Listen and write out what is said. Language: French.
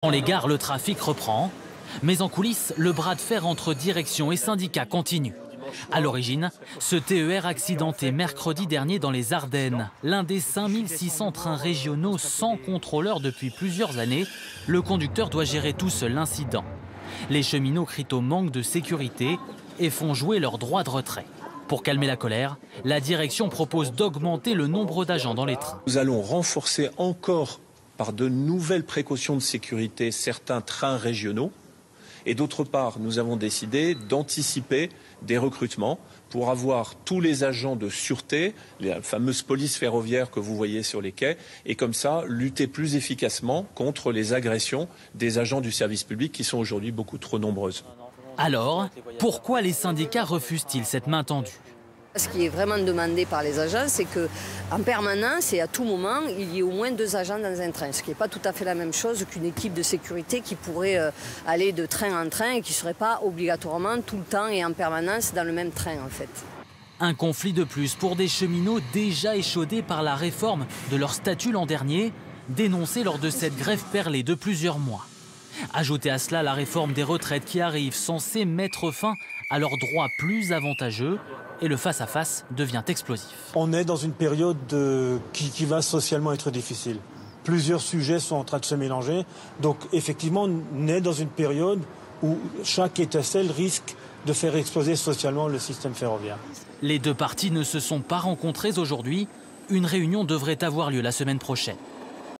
Dans les gares, le trafic reprend. Mais en coulisses, le bras de fer entre direction et syndicats continue. À l'origine, ce TER accidenté mercredi dernier dans les Ardennes, l'un des 5600 trains régionaux sans contrôleur depuis plusieurs années, le conducteur doit gérer tout seul l'incident. Les cheminots crient au manque de sécurité et font jouer leur droit de retrait. Pour calmer la colère, la direction propose d'augmenter le nombre d'agents dans les trains. Nous allons renforcer encore par de nouvelles précautions de sécurité certains trains régionaux. Et d'autre part, nous avons décidé d'anticiper des recrutements pour avoir tous les agents de sûreté, les fameuses polices ferroviaires que vous voyez sur les quais, et comme ça, lutter plus efficacement contre les agressions des agents du service public qui sont aujourd'hui beaucoup trop nombreuses. Alors, pourquoi les syndicats refusent-ils cette main tendue ? Ce qui est vraiment demandé par les agents, c'est qu'en permanence et à tout moment, il y ait au moins 2 agents dans un train. Ce qui n'est pas tout à fait la même chose qu'une équipe de sécurité qui pourrait aller de train en train et qui ne serait pas obligatoirement tout le temps et en permanence dans le même train en fait. Un conflit de plus pour des cheminots déjà échaudés par la réforme de leur statut l'an dernier, dénoncée lors de cette grève perlée de plusieurs mois. Ajoutez à cela la réforme des retraites qui arrive, censée mettre fin à leurs droits plus avantageux, et le face-à-face devient explosif. On est dans une période qui va socialement être difficile. Plusieurs sujets sont en train de se mélanger. Donc effectivement, on est dans une période où chaque étincelle risque de faire exploser socialement le système ferroviaire. Les deux parties ne se sont pas rencontrées aujourd'hui. Une réunion devrait avoir lieu la semaine prochaine.